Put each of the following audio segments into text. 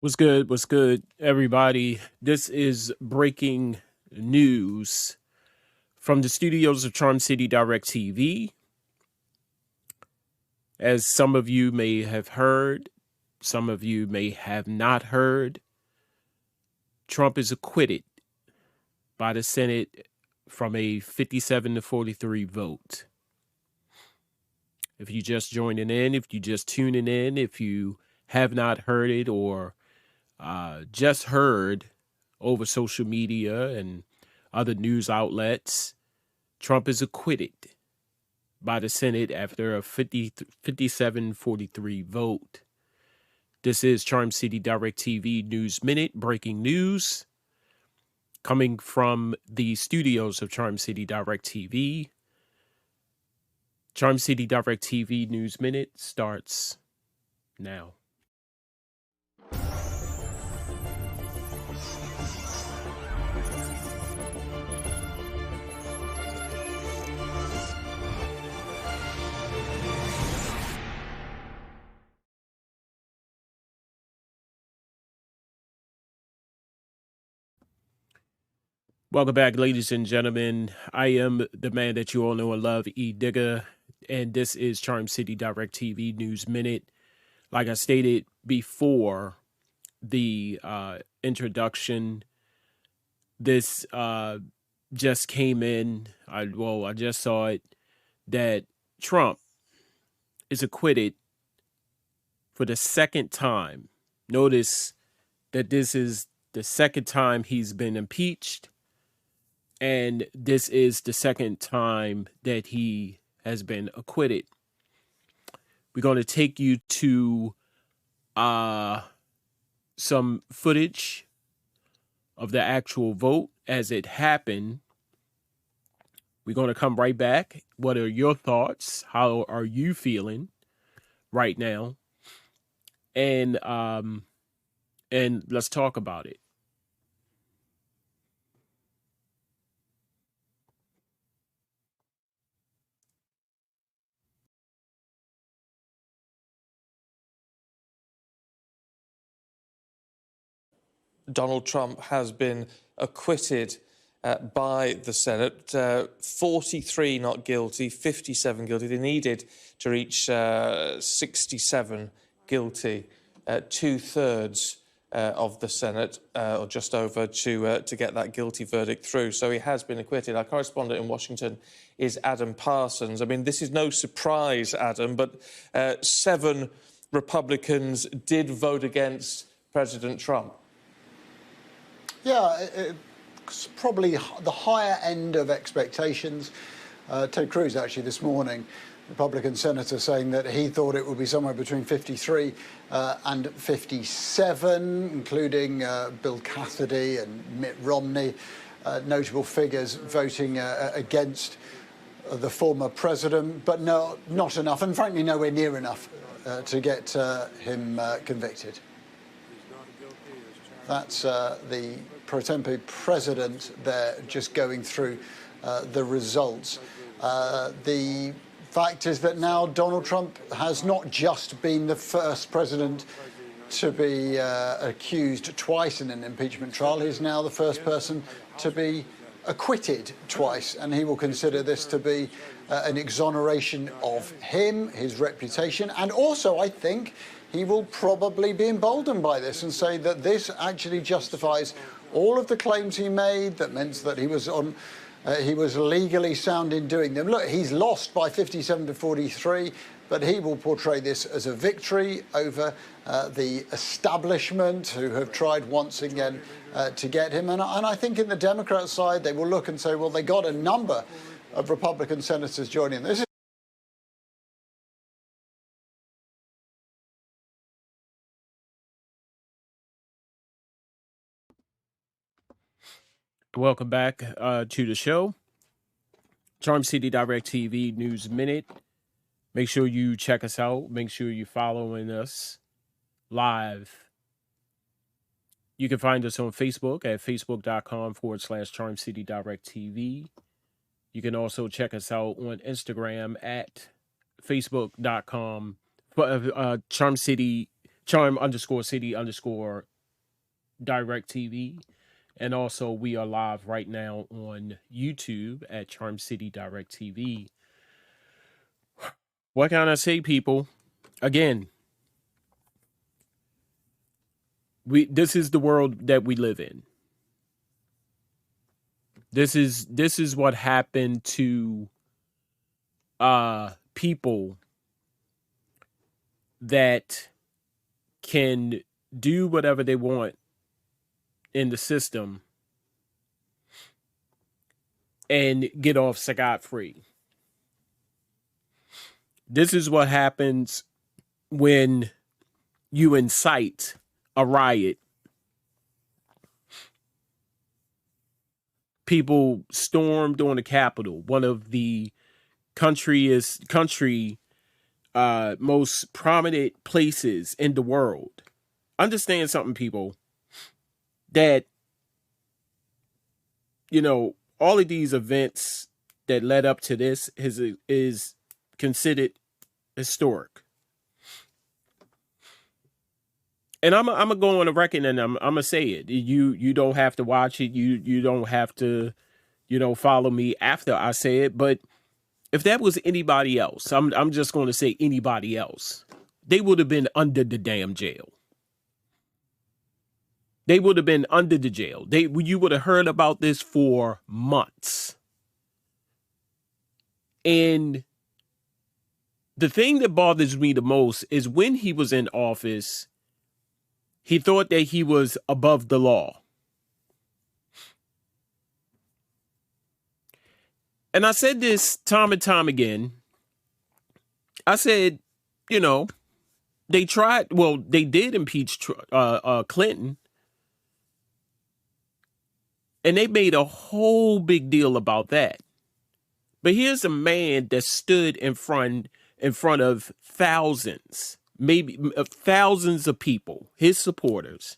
What's good? What's good, everybody? This is breaking news from the studios of Charm City Direct TV. As some of you may have heard, some of you may have not heard, Trump is acquitted by the Senate from a 57-43 vote. If you just joining in, if you just tuning in, if you have not heard it or just heard over social media and other news outlets, Trump is acquitted by the Senate after a 57-43 vote. This is Charm City Direct TV News Minute, breaking news coming from the studios of Charm City Direct TV. Charm City Direct TV News Minute starts now. Welcome back, ladies and gentlemen. I am the man that you all know and love, E. Digger, and this is Charm City Direct TV News Minute. Like I stated before the introduction, this just came in. I just saw it, that Trump is acquitted for the second time. Notice that this is the second time he's been impeached. And this is the second time that he has been acquitted. We're going to take you to some footage of the actual vote as it happened. We're going to come right back. What are your thoughts? How are you feeling right now? And let's talk about it. Donald Trump has been acquitted by the Senate. 43 not guilty, 57 guilty. They needed to reach 67 guilty, two-thirds of the Senate, or just over, to get that guilty verdict through. So he has been acquitted. Our correspondent in Washington is Adam Parsons. I mean, this is no surprise, Adam, but 7 Republicans did vote against President Trump. Yeah, it's probably the higher end of expectations. Ted Cruz, actually, this morning, Republican senator, saying that he thought it would be somewhere between 53 and 57, including Bill Cassidy and Mitt Romney, notable figures voting against the former president, but no, not enough, and frankly nowhere near enough to get him convicted. That's the pro tempore president there, just going through the results. The fact is that now Donald Trump has not just been the first president to be accused twice in an impeachment trial. He's now the first person to be acquitted twice, and he will consider this to be an exoneration of him, his reputation, and also, I think, he will probably be emboldened by this and say that this actually justifies all of the claims he made, that meant that he was legally sound in doing them. Look, he's lost by 57-43, but he will portray this as a victory over the establishment, who have tried once again to get him. And I think in the Democrat side, they will look and say, well, they got a number of Republican senators joining this. Welcome back to the show. Charm City Direct TV News Minute. Make sure you check us out. Make sure you're following us live. You can find us on Facebook at facebook.com/Charm City Direct TV. You can also check us out on Instagram at facebook.com Charm_City_. Direct TV. And also, we are live right now on YouTube at Charm City Direct TV. What can I say, people? Again, this is the world that we live in. This is what happened to people that can do whatever they want in the system and get off scot-free. This is what happens when you incite a riot. People stormed on the Capitol, one of the country most prominent places in the world. Understand something, people, that, you know, all of these events that led up to this is considered historic. And I'm gonna go on the record and I'm gonna say it. You don't have to watch it. You don't have to, follow me after I say it. But if that was anybody else, I'm just going to say anybody else, they would have been under the damn jail. They would have been under the jail. You would have heard about this for months. And the thing that bothers me the most is when he was in office, he thought that he was above the law. And I said this time and time again. I said, they did impeach Clinton. And they made a whole big deal about that. But here's a man that stood in front of thousands, maybe thousands of people, his supporters,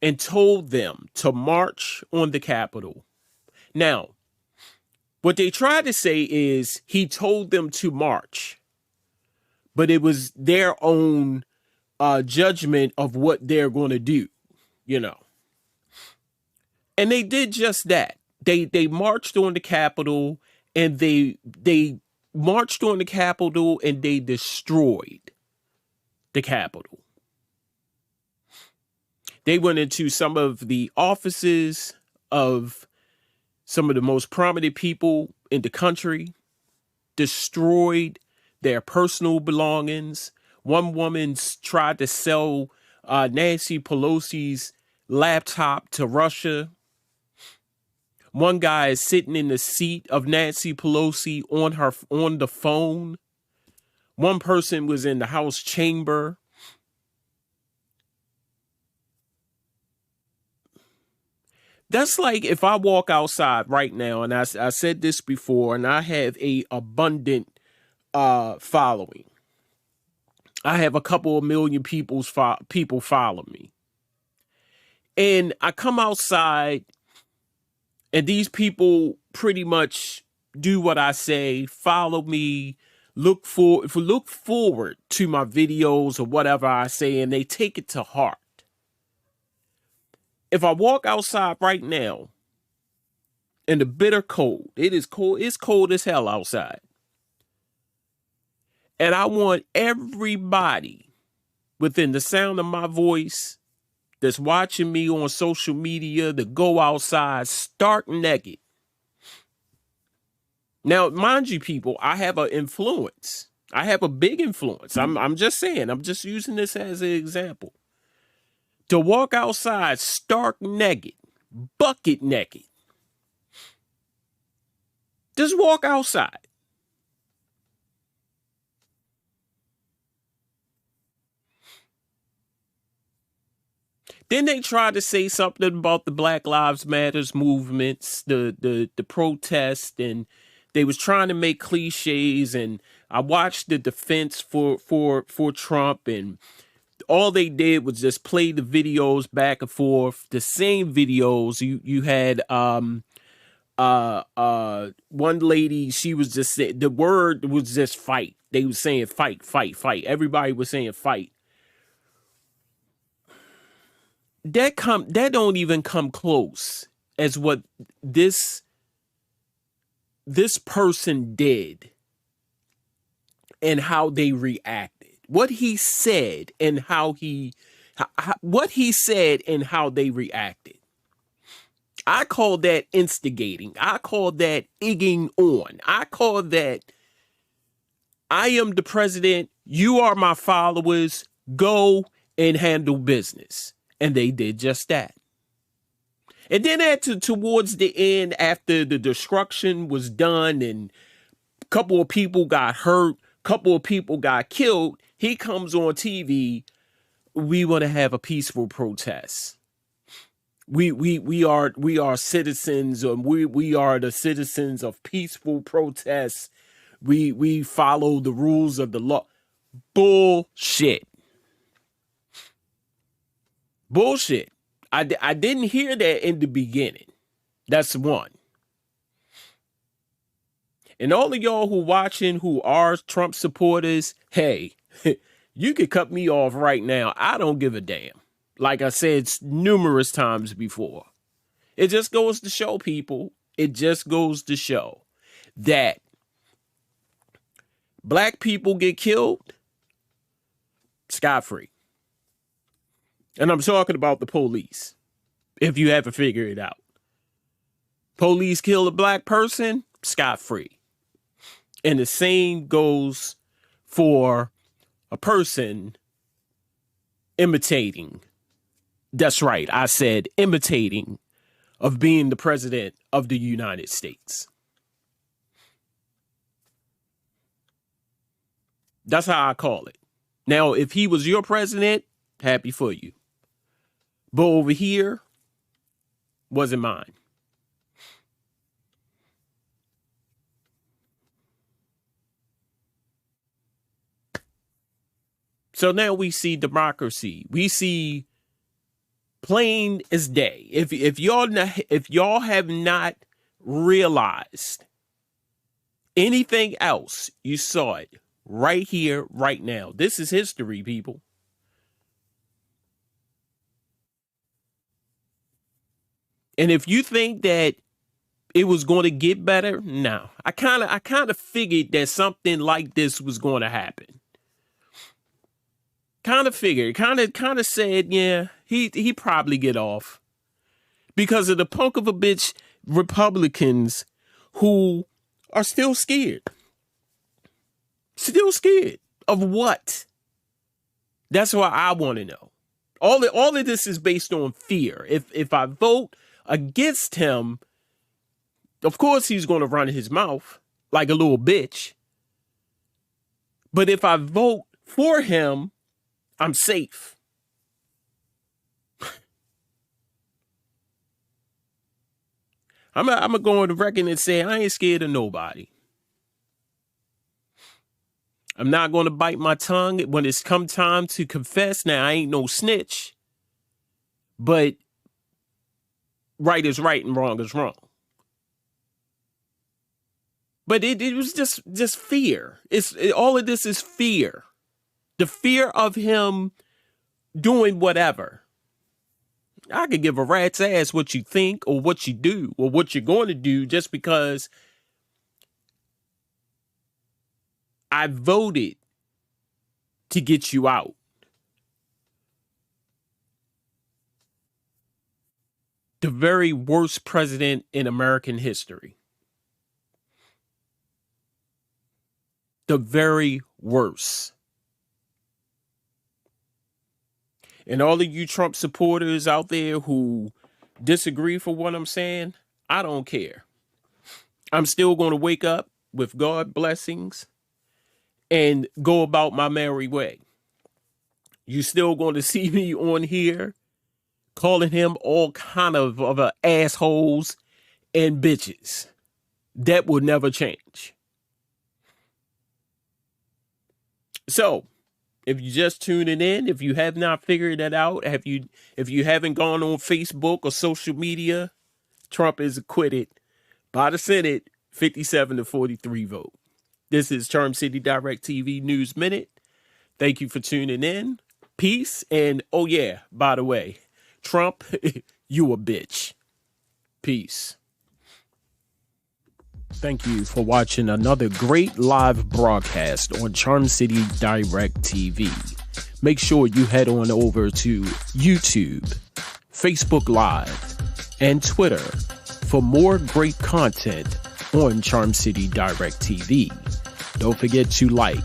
and told them to march on the Capitol. Now, what they tried to say is he told them to march, but it was their own judgment of what they're going to do, And they did just that. They marched on the Capitol, and they marched on the Capitol, and they destroyed the Capitol. They went into some of the offices of some of the most prominent people in the country, destroyed their personal belongings. One woman tried to sell Nancy Pelosi's laptop to Russia. One guy is sitting in the seat of Nancy Pelosi on the phone. One person was in the House chamber. That's like if I walk outside right now, and I said this before, and I have a abundant following. I have a couple of million people follow me. And I come outside, and these people pretty much do what I say, follow me, look forward to my videos or whatever I say, and they take it to heart. If I walk outside right now in the bitter cold, it's cold as hell outside. And I want everybody within the sound of my voice that's watching me on social media to go outside stark naked. Now, mind you, people, I have an influence. I have a big influence. I'm just saying, I'm just using this as an example. To walk outside stark naked, bucket naked. Just walk outside. Then they tried to say something about the Black Lives Matters movements, the protest, and they was trying to make cliches. And I watched the defense for Trump, and all they did was just play the videos back and forth, the same videos. You had one lady, she was just saying, the word was just fight. They was saying fight, fight, fight. Everybody was saying fight. that don't even come close as what this person did and how they reacted. What he said and what he said and how they reacted. I call that instigating. I call that egging on. I call that I am the president. You are my followers. Go and handle business. And they did just that. And then towards the end, after the destruction was done and a couple of people got hurt, a couple of people got killed, he comes on TV. We want to have a peaceful protest. We are citizens. We are the citizens of peaceful protests. We follow the rules of the law. Bullshit. Bullshit. I didn't hear that in the beginning. That's one. And all of y'all who watching who are Trump supporters, hey, you could cut me off right now. I don't give a damn. Like I said numerous times before. It just goes to show people, it just goes to show that black people get killed scot-free. And I'm talking about the police, if you haven't figured it out. Police kill a black person, scot-free. And the same goes for a person imitating. That's right, I said imitating of being the president of the United States. That's how I call it. Now, if he was your president, happy for you. But over here, wasn't mine. So now we see democracy. We see plain as day. If y'all have not realized anything else, you saw it right here, right now. This is history, people. And if you think that it was going to get better, no. I kind of figured that something like this was going to happen. Kind of figured, kind of said, yeah, he probably get off because of the punk of a bitch Republicans who are still scared. Still scared of what? That's what I want to know. All of this is based on fear. If I vote against him, of course he's going to run his mouth like a little bitch. But if I vote for him, I'm safe. I'm going to go on the record and say I ain't scared of nobody. I'm not going to bite my tongue when it's come time to confess. Now, I ain't no snitch. But right is right and wrong is wrong. But it was just fear. All of this is fear. The fear of him doing whatever. I could give a rat's ass what you think or what you do or what you're going to do just because I voted to get you out. The very worst president in American history. The very worst. And all of you Trump supporters out there who disagree for what I'm saying, I don't care. I'm still going to wake up with God blessings and go about my merry way. You still going to see me on here calling him all kind of assholes and bitches. That will never change. So, if you just tuning in, if you have not figured that out, if you haven't gone on Facebook or social media, Trump is acquitted by the Senate, 57-43 vote. This is Charm City Direct TV News Minute. Thank you for tuning in. Peace. And oh yeah, by the way, Trump, you a bitch. Peace. Thank you for watching another great live broadcast on Charm City Direct TV. Make sure you head on over to YouTube, Facebook Live, and Twitter for more great content on Charm City Direct TV. Don't forget to like,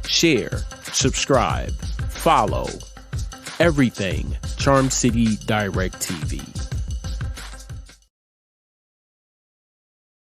share, subscribe, follow, everything Charm City Direct TV.